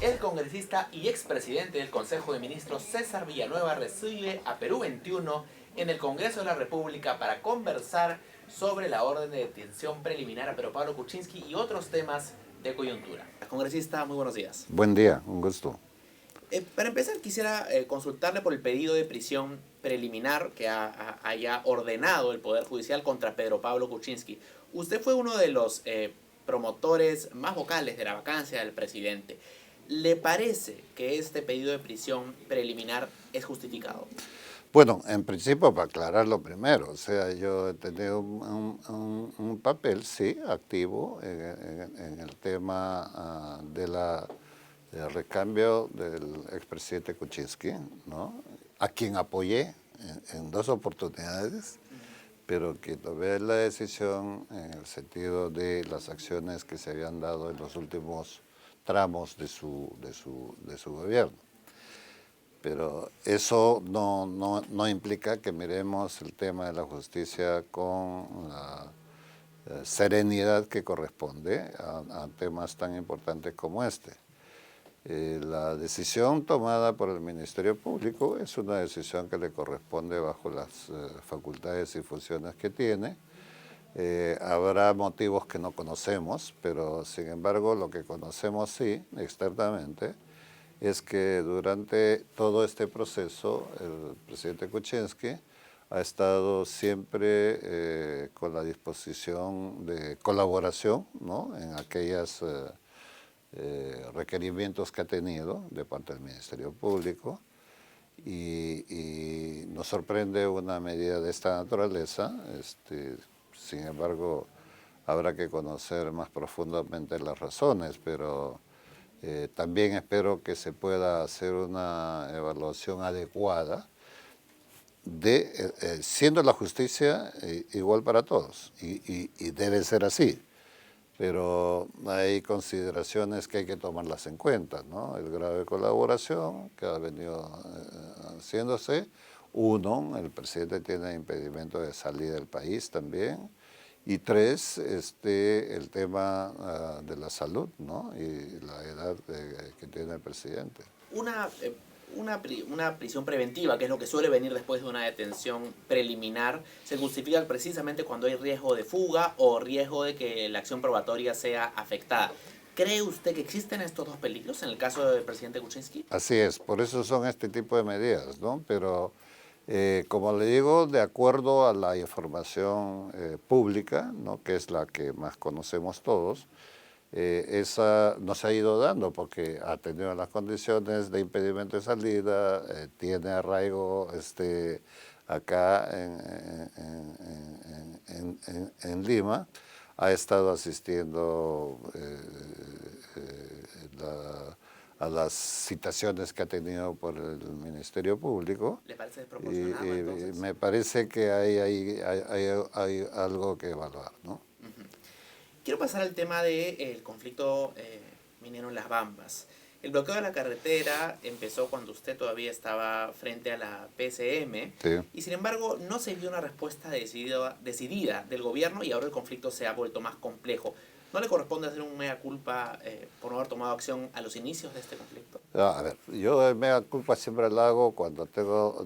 El congresista y expresidente del Consejo de Ministros César Villanueva recibe a Perú 21 en el Congreso de la República para conversar sobre la orden de detención preliminar a Pedro Pablo Kuczynski y otros temas de coyuntura. Congresista, muy buenos días. Buen día, un gusto. Para empezar, quisiera consultarle por el pedido de prisión preliminar que haya ordenado el Poder Judicial contra Pedro Pablo Kuczynski. Usted fue uno de los promotores más vocales de la vacancia del presidente. ¿Le parece que este pedido de prisión preliminar es justificado? Bueno, en principio, para aclararlo primero, o sea, yo he tenido un papel, sí, activo en el tema del recambio del expresidente Kuczynski, ¿no? A quien apoyé en dos oportunidades, pero que tomé la decisión en el sentido de las acciones que se habían dado en los últimos tramos de su gobierno. Pero eso no implica que miremos el tema de la justicia con la serenidad que corresponde a temas tan importantes como este. La decisión tomada por el Ministerio Público es una decisión que le corresponde bajo las facultades y funciones que tiene. Habrá motivos que no conocemos, pero sin embargo lo que conocemos sí, externamente, es que durante todo este proceso el presidente Kuczynski ha estado siempre con la disposición de colaboración, ¿no?, en aquellos requerimientos que ha tenido de parte del Ministerio Público, y nos sorprende una medida de esta naturaleza. Sin embargo, habrá que conocer más profundamente las razones, pero también espero que se pueda hacer una evaluación adecuada, siendo la justicia igual para todos, y debe ser así. Pero hay consideraciones que hay que tomarlas en cuenta, ¿no? El grado de colaboración que ha venido haciéndose. Uno, el presidente tiene impedimento de salir del país también. Y tres, el tema de la salud, ¿no?, y la edad que tiene el presidente. Una prisión preventiva, que es lo que suele venir después de una detención preliminar, se justifica precisamente cuando hay riesgo de fuga o riesgo de que la acción probatoria sea afectada. ¿Cree usted que existen estos dos peligros en el caso del presidente Kuczynski? Así es, por eso son este tipo de medidas, ¿no? Pero como le digo, de acuerdo a la información pública, ¿no?, que es la que más conocemos todos, esa no se ha ido dando porque ha tenido las condiciones de impedimento de salida, tiene arraigo acá en Lima, ha estado asistiendo a las citaciones que ha tenido por el Ministerio Público. ¿Le parece desproporcionado, entonces? Me parece que hay algo que evaluar, ¿no? Quiero pasar al tema del conflicto minero en Las Bambas. El bloqueo de la carretera empezó cuando usted todavía estaba frente a la PCM, sí, y sin embargo no se vio una respuesta decidida del gobierno, y ahora el conflicto se ha vuelto más complejo. ¿No le corresponde hacer un mea culpa por no haber tomado acción a los inicios de este conflicto? A ver, yo el mea culpa siempre lo hago cuando tengo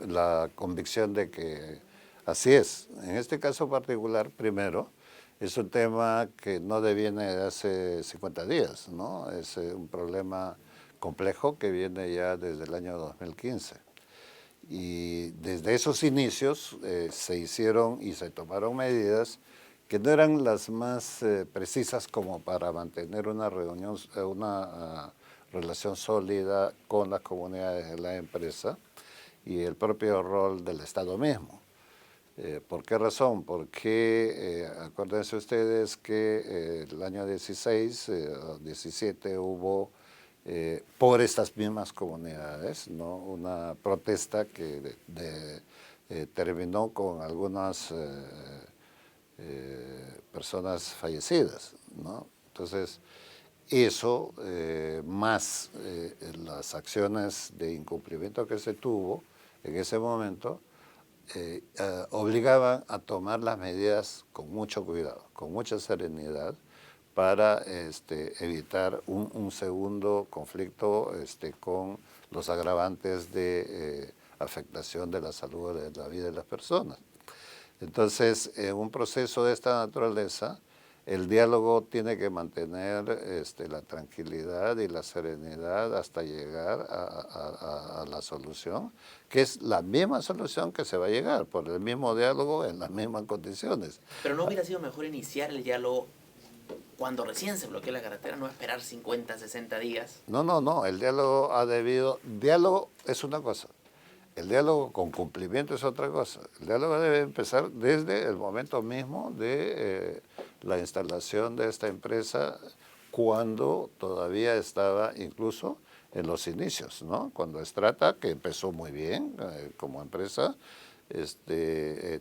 la convicción de que así es. En este caso particular, primero, es un tema que no deviene de hace 50 días, ¿no? Es un problema complejo que viene ya desde el año 2015. Y desde esos inicios se hicieron y se tomaron medidas que no eran las más precisas como para mantener una relación sólida con las comunidades de la empresa y el propio rol del Estado mismo. ¿Por qué razón? Porque acuérdense ustedes que el año 16 o 17 hubo por estas mismas comunidades, ¿no?, una protesta que terminó con algunas personas fallecidas, ¿no? Entonces, eso, más las acciones de incumplimiento que se tuvo en ese momento, obligaban a tomar las medidas con mucho cuidado, con mucha serenidad, para evitar un segundo conflicto con los agravantes de afectación de la salud de la vida de las personas. Entonces, en un proceso de esta naturaleza, el diálogo tiene que mantener la tranquilidad y la serenidad hasta llegar a la solución, que es la misma solución que se va a llegar por el mismo diálogo en las mismas condiciones. Pero ¿no hubiera sido mejor iniciar el diálogo cuando recién se bloqueó la carretera, no esperar 50, 60 días? No, el diálogo diálogo es una cosa, el diálogo con cumplimiento es otra cosa. El diálogo debe empezar desde el momento mismo de la instalación de esta empresa, cuando todavía estaba incluso en los inicios, ¿no? Cuando Strata, que empezó muy bien como empresa,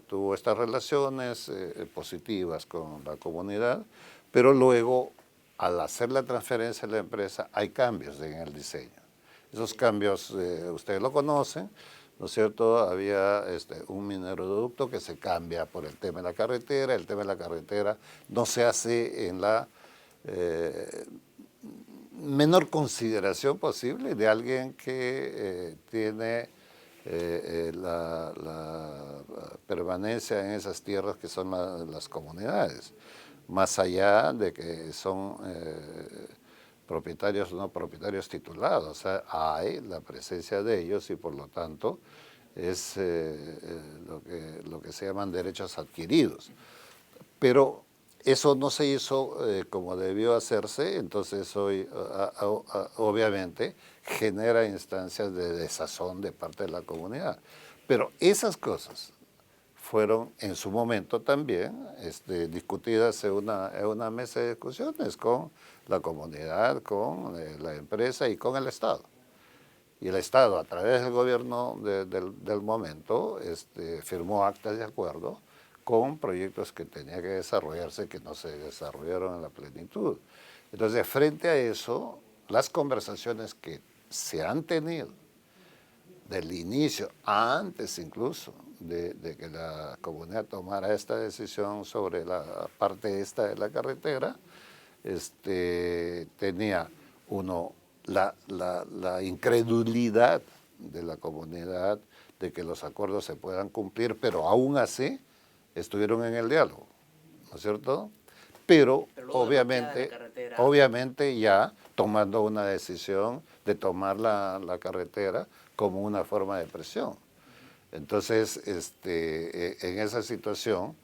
tuvo estas relaciones positivas con la comunidad, pero luego, al hacer la transferencia de la empresa, hay cambios en el diseño. Esos cambios ustedes lo conocen, ¿no es cierto? Había un mineroducto que se cambia por el tema de la carretera. El tema de la carretera no se hace en la menor consideración posible de alguien que tiene la permanencia en esas tierras que son las comunidades, más allá de que son propietarios o no propietarios titulados. O sea, hay la presencia de ellos y por lo tanto es lo que se llaman derechos adquiridos. Pero eso no se hizo como debió hacerse, entonces hoy obviamente genera instancias de desazón de parte de la comunidad. Pero esas cosas fueron en su momento también discutidas en una mesa de discusiones con la comunidad, con la empresa y con el Estado. Y el Estado, a través del gobierno del momento, firmó actas de acuerdo con proyectos que tenía que desarrollarse, que no se desarrollaron en la plenitud. Entonces, frente a eso, las conversaciones que se han tenido del inicio, antes incluso de que la comunidad tomara esta decisión sobre la parte esta de la carretera, tenía la incredulidad de la comunidad de que los acuerdos se puedan cumplir, pero aún así estuvieron en el diálogo, ¿no es cierto? Pero obviamente ya tomando una decisión de tomar la carretera como una forma de presión. Entonces, en esa situación,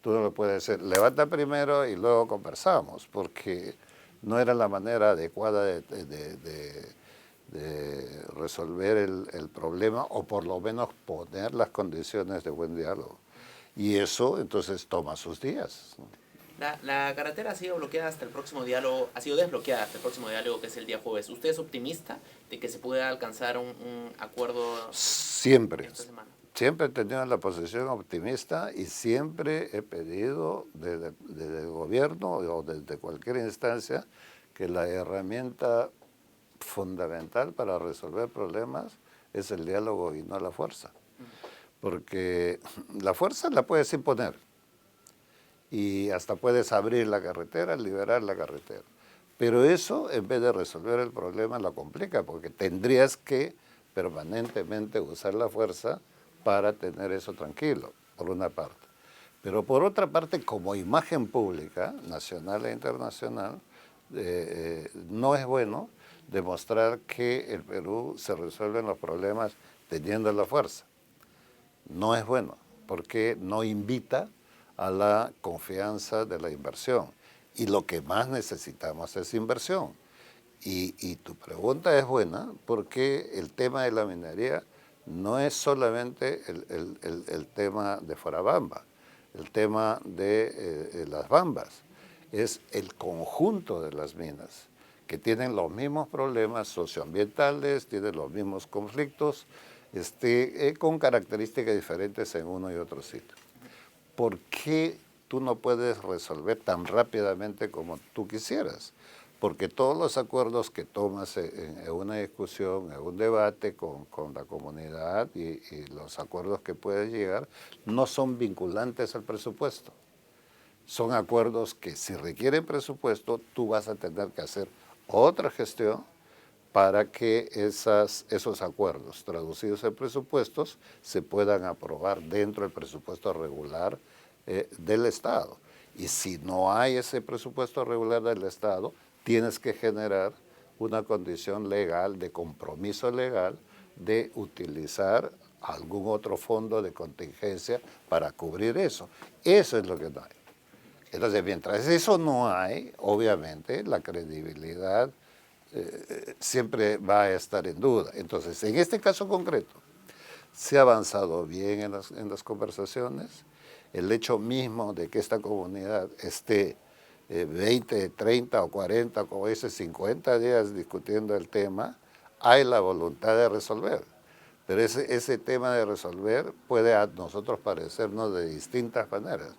tú no le puedes decir, levanta primero y luego conversamos, porque no era la manera adecuada de resolver el problema, o por lo menos poner las condiciones de buen diálogo. Y eso entonces toma sus días. La carretera ha sido bloqueada hasta el próximo diálogo, ha sido desbloqueada hasta el próximo diálogo, que es el día jueves. ¿Usted es optimista de que se pueda alcanzar un acuerdo siempre esta semana? Siempre he tenido la posición optimista y siempre he pedido desde el gobierno o desde cualquier instancia que la herramienta fundamental para resolver problemas es el diálogo y no la fuerza. Porque la fuerza la puedes imponer y hasta puedes abrir la carretera, liberar la carretera. Pero eso, en vez de resolver el problema, lo complica, porque tendrías que permanentemente usar la fuerza para tener eso tranquilo, por una parte. Pero por otra parte, como imagen pública, nacional e internacional, no es bueno demostrar que el Perú se resuelven los problemas teniendo la fuerza. No es bueno, porque no invita a la confianza de la inversión. Y lo que más necesitamos es inversión. Y tu pregunta es buena, porque el tema de la minería no es solamente el tema de Fuerabamba, el tema de las bambas, es el conjunto de las minas, que tienen los mismos problemas socioambientales, tienen los mismos conflictos, con características diferentes en uno y otro sitio. ¿Por qué tú no puedes resolver tan rápidamente como tú quisieras? Porque todos los acuerdos que tomas en una discusión, en un debate con la comunidad y los acuerdos que puedes llegar no son vinculantes al presupuesto. son acuerdos que si requieren presupuesto, tú vas a tener que hacer otra gestión para que esos acuerdos traducidos en presupuestos se puedan aprobar dentro del presupuesto regular del Estado. Y si no hay ese presupuesto regular del Estado, tienes que generar una condición legal, de compromiso legal, de utilizar algún otro fondo de contingencia para cubrir eso. Eso es lo que no hay. Entonces, mientras eso no hay, obviamente la credibilidad siempre va a estar en duda. Entonces, en este caso concreto, se ha avanzado bien en las conversaciones. El hecho mismo de que esta comunidad esté 20, 30 o 40, como dice, 50 días discutiendo el tema, hay la voluntad de resolver. Pero ese tema de resolver puede a nosotros parecernos de distintas maneras,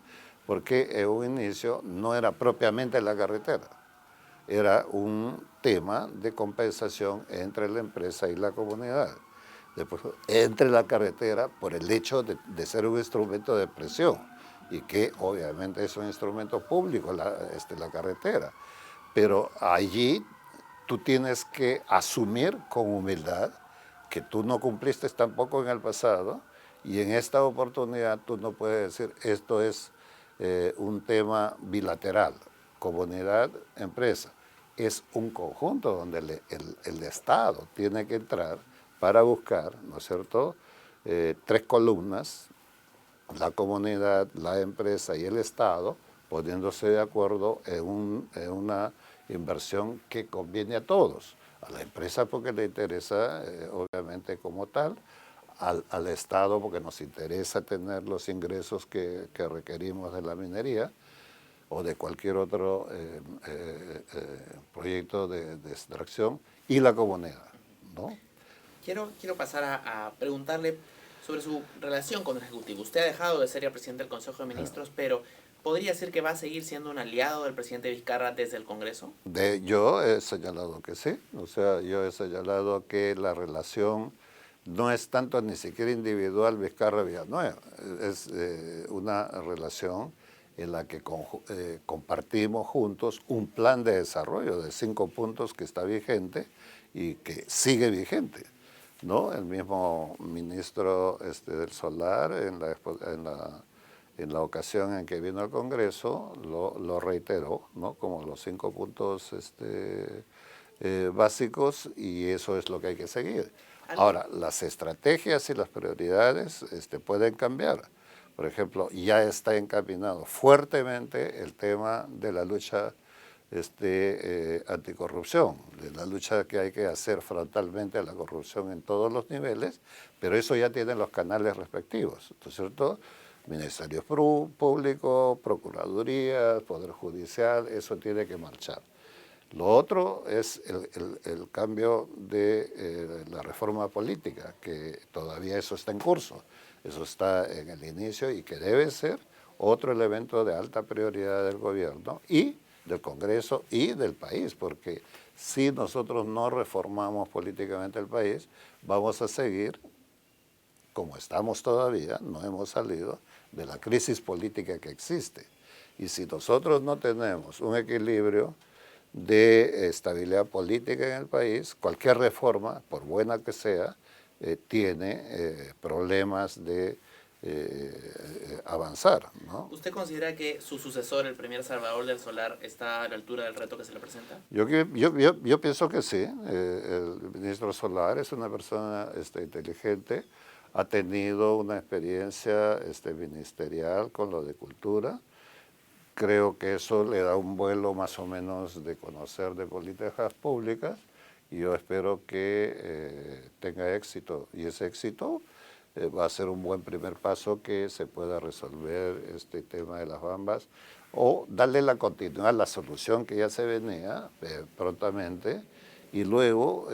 porque en un inicio no era propiamente la carretera, era un tema de compensación entre la empresa y la comunidad. Después, entre la carretera por el hecho de ser un instrumento de presión y que obviamente es un instrumento público la carretera. Pero allí tú tienes que asumir con humildad que tú no cumpliste tampoco en el pasado y en esta oportunidad tú no puedes decir esto es un tema bilateral, comunidad-empresa. Es un conjunto donde el Estado tiene que entrar para buscar, ¿no es cierto?, tres columnas, la comunidad, la empresa y el Estado, poniéndose de acuerdo en una inversión que conviene a todos. A la empresa porque le interesa, obviamente, como tal, al Estado porque nos interesa tener los ingresos que requerimos de la minería o de cualquier otro proyecto de extracción, y la comunidad, ¿no? Quiero pasar a preguntarle sobre su relación con el Ejecutivo. Usted ha dejado de ser el presidente del Consejo de Ministros, pero ¿podría decir que va a seguir siendo un aliado del presidente Vizcarra desde el Congreso? Yo he señalado que sí, o sea, yo he señalado que la relación no es tanto ni siquiera individual Vizcarra-Villanueva, es una relación en la que compartimos juntos un plan de desarrollo de 5 puntos que está vigente y que sigue vigente, ¿no? El mismo ministro del Solar en la ocasión en que vino al Congreso lo reiteró, ¿no?, como los 5 puntos básicos, y eso es lo que hay que seguir. Ahora, las estrategias y las prioridades pueden cambiar. Por ejemplo, ya está encaminado fuertemente el tema de la lucha anticorrupción, de la lucha que hay que hacer frontalmente a la corrupción en todos los niveles, pero eso ya tiene los canales respectivos, ¿no es cierto? Ministerios Públicos, Procuradurías, Poder Judicial, eso tiene que marchar. Lo otro es el cambio de la reforma política, que todavía eso está en curso, eso está en el inicio y que debe ser otro elemento de alta prioridad del gobierno y del Congreso y del país, porque si nosotros no reformamos políticamente el país, vamos a seguir como estamos todavía, no hemos salido de la crisis política que existe. Y si nosotros no tenemos un equilibrio de estabilidad política en el país, cualquier reforma, por buena que sea, tiene problemas de avanzar, ¿no? ¿Usted considera que su sucesor, el premier Salvador del Solar, está a la altura del reto que se le presenta? Yo pienso que sí. El ministro Solar es una persona inteligente, ha tenido una experiencia ministerial con lo de cultura. Creo que eso le da un vuelo más o menos de conocer de políticas públicas y yo espero que tenga éxito. Y ese éxito va a ser un buen primer paso que se pueda resolver este tema de las bambas o darle la continuidad, la solución que ya se venía prontamente y luego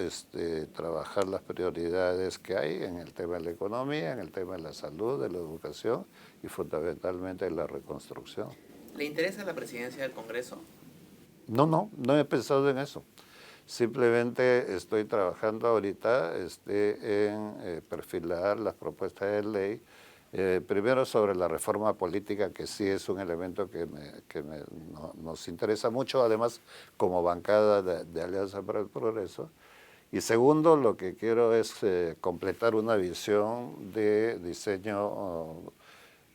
trabajar las prioridades que hay en el tema de la economía, en el tema de la salud, de la educación y fundamentalmente en la reconstrucción. ¿Le interesa la presidencia del Congreso? No he pensado en eso. Simplemente estoy trabajando ahorita en perfilar las propuestas de ley Primero sobre la reforma política, que sí es un elemento que nos interesa mucho, además como bancada de Alianza para el Progreso. Y segundo, lo que quiero es completar una visión de diseño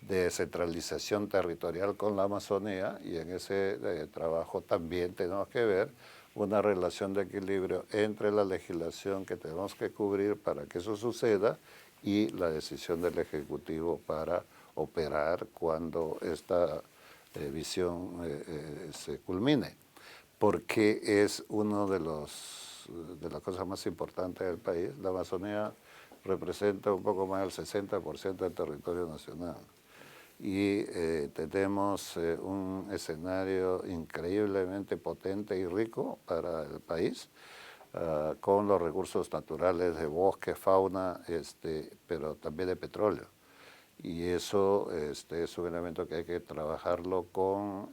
de descentralización territorial con la Amazonía, y en ese trabajo también tenemos que ver una relación de equilibrio entre la legislación que tenemos que cubrir para que eso suceda y la decisión del Ejecutivo para operar cuando esta visión se culmine, porque es uno de las cosas más importantes del país. La Amazonía representa un poco más del 60% del territorio nacional y tenemos un escenario increíblemente potente y rico para el país, con los recursos naturales de bosque, fauna, pero también de petróleo. Y eso es un elemento que hay que trabajarlo con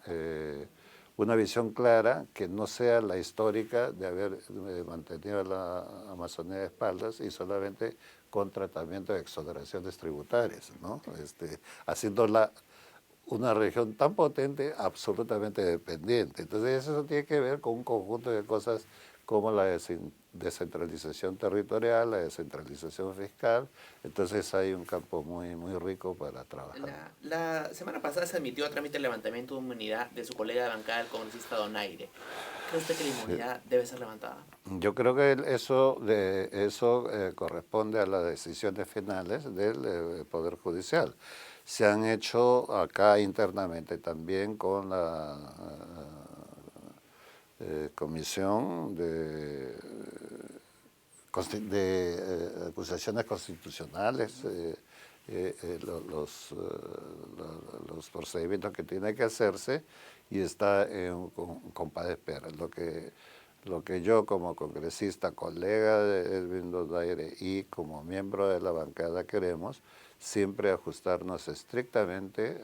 una visión clara, que no sea la histórica de haber mantenido a la Amazonía de espaldas y solamente con tratamiento de exoneraciones tributarias, ¿no? Haciéndola una región tan potente, absolutamente dependiente. Entonces eso tiene que ver con un conjunto de cosas como la descentralización territorial, la descentralización fiscal. Entonces hay un campo muy, muy rico para trabajar. La semana pasada se admitió a trámite el levantamiento de inmunidad de su colega de bancada, el congresista Donaire. ¿Cree usted que la inmunidad debe ser levantada? Yo creo que eso corresponde a las decisiones finales del Poder Judicial. Se han hecho acá internamente también con la Comisión de Acusaciones Constitucionales, los procedimientos que tiene que hacerse, y está en un compás de espera. Lo que yo como congresista, colega de Edwin Donaire y como miembro de la bancada queremos, siempre ajustarnos estrictamente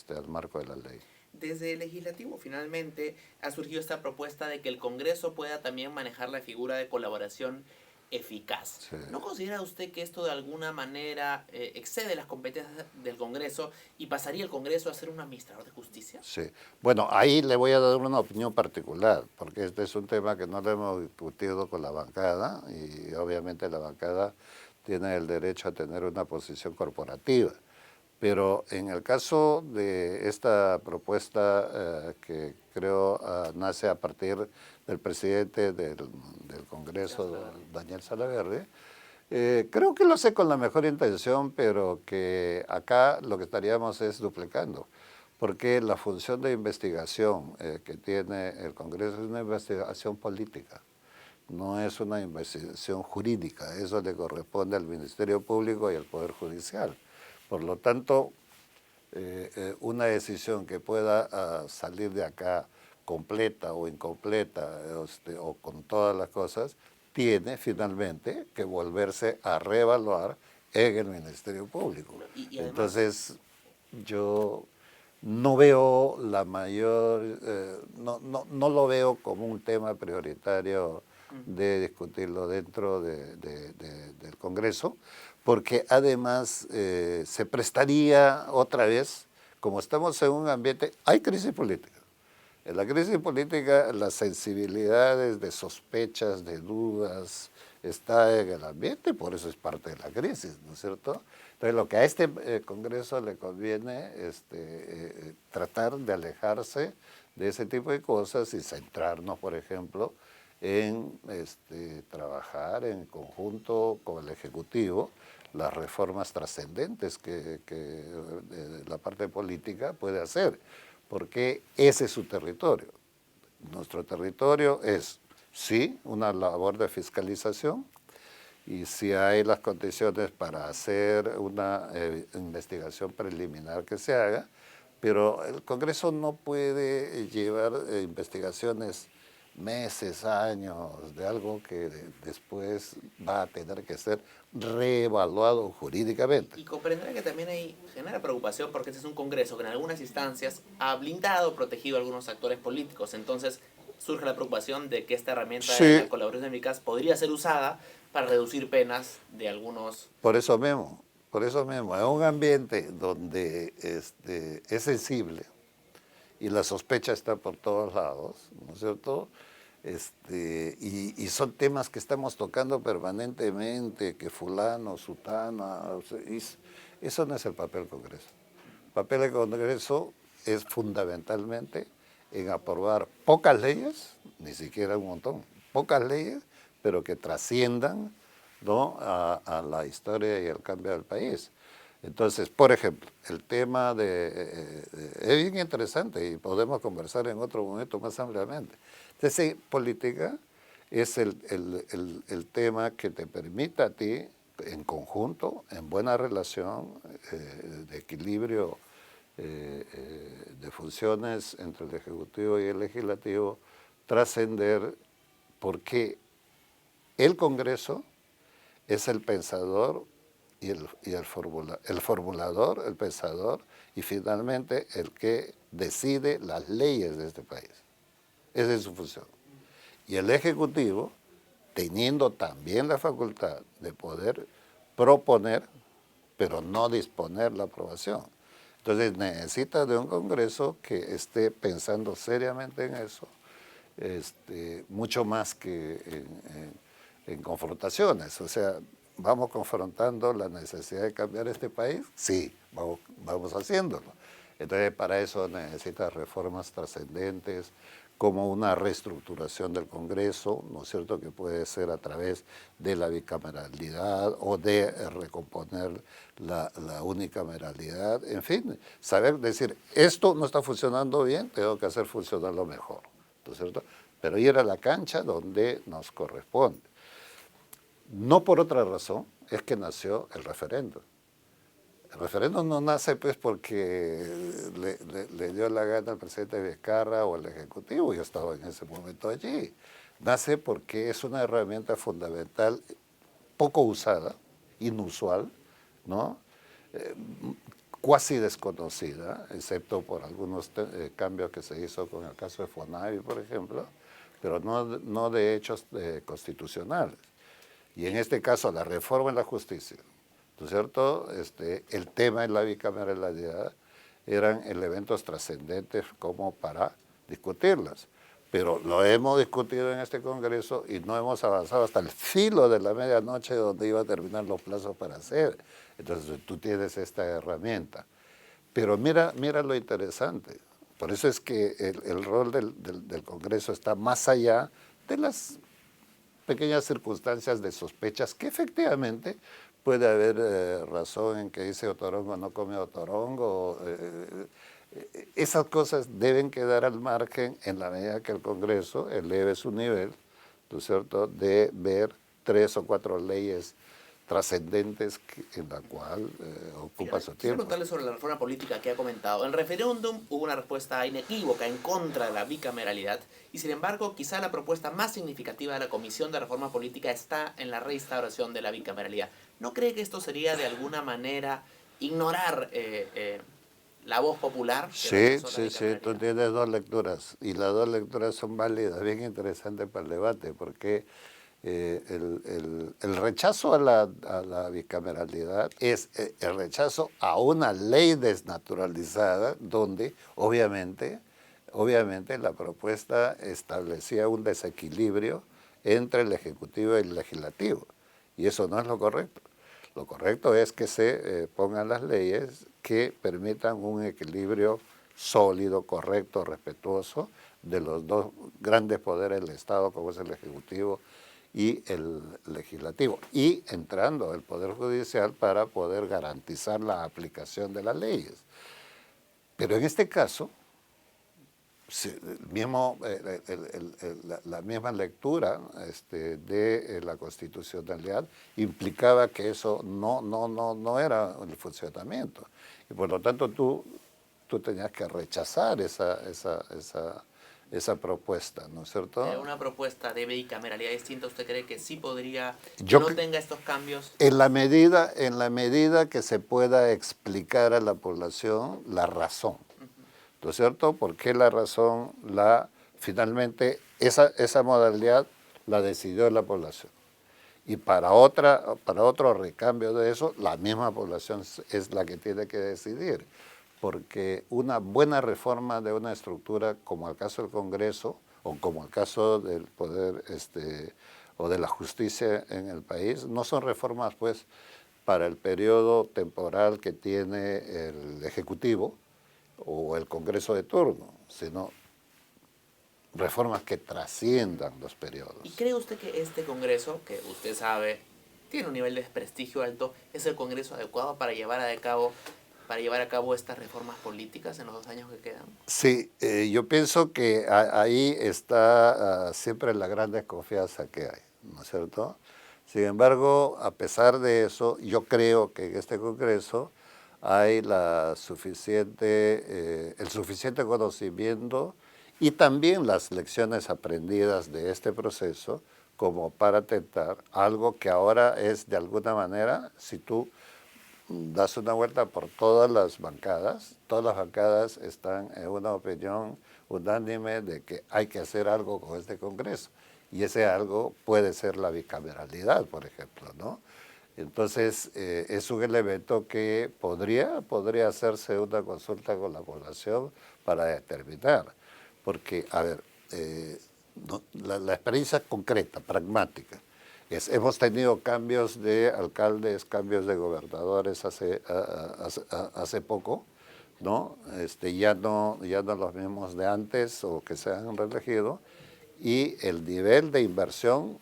al marco de la ley. Desde el legislativo finalmente ha surgido esta propuesta de que el Congreso pueda también manejar la figura de colaboración eficaz. Sí. ¿No considera usted que esto de alguna manera excede las competencias del Congreso y pasaría el Congreso a ser un administrador de justicia? Sí. Bueno, ahí le voy a dar una opinión particular, porque este es un tema que no lo hemos discutido con la bancada, y obviamente la bancada tiene el derecho a tener una posición corporativa. Pero en el caso de esta propuesta que creo nace a partir del presidente del Congreso, Daniel Salaverry, creo que lo hace con la mejor intención, pero que acá lo que estaríamos es duplicando, porque la función de investigación que tiene el Congreso es una investigación política, no es una investigación jurídica. Eso le corresponde al Ministerio Público y al Poder Judicial. Por lo tanto, una decisión que pueda salir de acá completa o incompleta, o con todas las cosas, tiene finalmente que volverse a reevaluar en el Ministerio Público. Y además, entonces, yo no veo la mayor, no lo veo como un tema prioritario de discutirlo dentro del Congreso, porque además se prestaría otra vez, como estamos en un ambiente, hay crisis política. En la crisis política las sensibilidades de sospechas, de dudas, está en el ambiente, por eso es parte de la crisis, ¿no es cierto? Entonces lo que a este Congreso le conviene es tratar de alejarse de ese tipo de cosas y centrarnos, por ejemplo, en trabajar en conjunto con el Ejecutivo las reformas trascendentes que la parte política puede hacer, porque ese es su territorio. Nuestro territorio es, sí, una labor de fiscalización, y si hay las condiciones para hacer una investigación preliminar que se haga, pero el Congreso no puede llevar investigaciones meses, años, de algo que después va a tener que ser reevaluado jurídicamente. Y comprenderá que también genera preocupación porque este es un Congreso que en algunas instancias ha blindado, protegido a algunos actores políticos. Entonces surge la preocupación de que esta herramienta de la colaboración eficaz podría ser usada para reducir penas de algunos. Por eso mismo, por eso mismo, en un ambiente donde es sensible y la sospecha está por todos lados, ¿no es cierto? Y son temas que estamos tocando permanentemente, que fulano, sutana, o sea, eso no es el papel del Congreso. El papel del Congreso es fundamentalmente en aprobar pocas leyes, ni siquiera un montón, pocas leyes, pero que trasciendan, ¿no?, a la historia y el cambio del país. Entonces, por ejemplo, el tema es bien interesante y podemos conversar en otro momento más ampliamente. Entonces, política es el tema que te permite a ti, en conjunto, en buena relación, de equilibrio de funciones entre el Ejecutivo y el Legislativo, trascender, porque el Congreso es el pensador y el formulador, el pensador, y finalmente el que decide las leyes de este país. Esa es su función. Y el Ejecutivo, teniendo también la facultad de poder proponer, pero no disponer la aprobación. Entonces necesita de un Congreso que esté pensando seriamente en eso, mucho más que en confrontaciones. O sea, ¿vamos confrontando la necesidad de cambiar este país? Sí, vamos haciéndolo. Entonces, para eso necesita reformas trascendentes, como una reestructuración del Congreso, ¿no es cierto?, que puede ser a través de la bicameralidad o de recomponer la unicameralidad, en fin, saber decir, esto no está funcionando bien, tengo que hacer funcionarlo mejor, ¿no es cierto?, pero ir a la cancha donde nos corresponde. No por otra razón es que nació el referéndum. El referéndum no nace pues porque le dio la gana al presidente Vizcarra o al Ejecutivo, yo estaba en ese momento allí. Nace porque es una herramienta fundamental, poco usada, inusual, ¿no? Cuasi desconocida, excepto por algunos cambios que se hizo con el caso de Fonavi, por ejemplo, pero no de hechos constitucionales. Y en este caso la reforma en la justicia, ¿no es cierto? El tema en la bicameralidad eran elementos trascendentes como para discutirlas. Pero lo hemos discutido en este Congreso y no hemos avanzado hasta el filo de la medianoche donde iba a terminar los plazos para hacer. Entonces tú tienes esta herramienta. Pero mira lo interesante. Por eso es que el rol del Congreso está más allá de las pequeñas circunstancias de sospechas que efectivamente puede haber razón en que dice Otorongo no come Otorongo. Esas cosas deben quedar al margen en la medida que el Congreso eleve su nivel, ¿no es cierto?, de ver 3 o 4 leyes trascendentes en la cual ocupa su tiempo. Quiero preguntarle sobre la reforma política que ha comentado. En el referéndum hubo una respuesta inequívoca en contra de la bicameralidad y sin embargo quizá la propuesta más significativa de la Comisión de Reforma Política está en la reinstauración de la bicameralidad. ¿No cree que esto sería de alguna manera ignorar la voz popular? Sí, tú tienes 2 lecturas y las 2 lecturas son válidas, bien interesantes para el debate, porque el rechazo a la bicameralidad es el rechazo a una ley desnaturalizada donde obviamente la propuesta establecía un desequilibrio entre el Ejecutivo y el Legislativo y eso no es lo correcto. Lo correcto es que se pongan las leyes que permitan un equilibrio sólido, correcto, respetuoso de los 2 grandes poderes del Estado, como es el Ejecutivo y el Legislativo, y entrando el Poder Judicial para poder garantizar la aplicación de las leyes. Pero en este caso, la misma lectura de la constitucionalidad implicaba que eso no era el funcionamiento. Y por lo tanto tú tenías que rechazar esa propuesta, ¿no es cierto? ¿Una propuesta de bicameralidad distinta usted cree que sí podría, que no tenga estos cambios? En la medida que se pueda explicar a la población la razón, ¿no es cierto? Porque la razón, finalmente, esa modalidad la decidió la población. Y para otro recambio de eso, la misma población es la que tiene que decidir, porque una buena reforma de una estructura, como el caso del Congreso, o como el caso del poder o de la justicia en el país, no son reformas pues para el periodo temporal que tiene el Ejecutivo o el Congreso de turno, sino reformas que trasciendan los periodos. ¿Y cree usted que este Congreso, que usted sabe tiene un nivel de desprestigio alto, es el Congreso adecuado para llevar a cabo estas reformas políticas en los 2 años que quedan? Sí, yo pienso que ahí está siempre la gran desconfianza que hay, ¿no es cierto? Sin embargo, a pesar de eso, yo creo que en este Congreso hay el suficiente conocimiento y también las lecciones aprendidas de este proceso como para tentar algo que ahora es de alguna manera, si tú das una vuelta por todas las bancadas están en una opinión unánime de que hay que hacer algo con este Congreso. Y ese algo puede ser la bicameralidad, por ejemplo, ¿no? Entonces, es un elemento que podría hacerse una consulta con la población para determinar. Porque, a ver, la experiencia concreta, pragmática, hemos tenido cambios de alcaldes, cambios de gobernadores hace poco, ¿no? Ya no los mismos de antes o que se han reelegido, y el nivel de inversión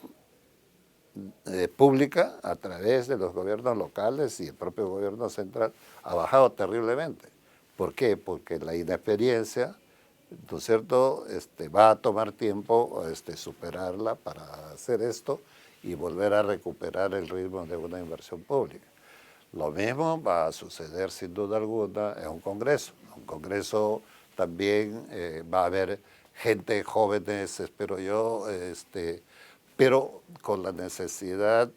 pública a través de los gobiernos locales y el propio gobierno central ha bajado terriblemente. ¿Por qué? Porque la inexperiencia, ¿no es cierto?, va a tomar tiempo superarla para hacer esto y volver a recuperar el ritmo de una inversión pública. Lo mismo va a suceder sin duda alguna en un Congreso. En un Congreso también va a haber gente, jóvenes, espero yo, pero con la necesidad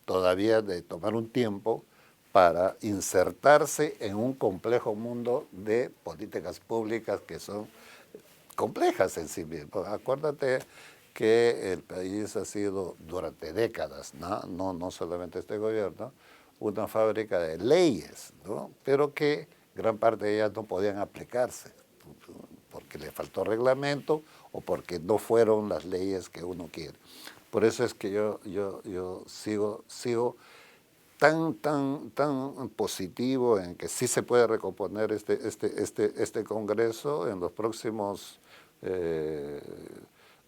todavía de tomar un tiempo para insertarse en un complejo mundo de políticas públicas que son complejas en sí mismas. Acuérdate que el país ha sido durante décadas, no solamente este gobierno, una fábrica de leyes, ¿no? Pero que gran parte de ellas no podían aplicarse porque le faltó reglamento o porque no fueron las leyes que uno quiere. Por eso es que yo sigo tan positivo en que sí se puede recomponer este Congreso en los próximos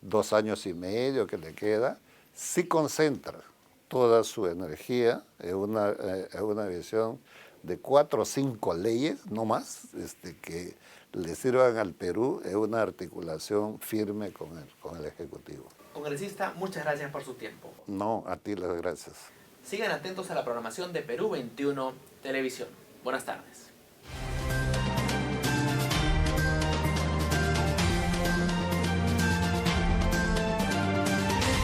2 años y medio que le queda, sí concentra toda su energía en una visión de 4 o 5 leyes, no más, que le sirvan al Perú en una articulación firme con el Ejecutivo. Congresista, muchas gracias por su tiempo. No, a ti las gracias. Sigan atentos a la programación de Perú 21 Televisión. Buenas tardes.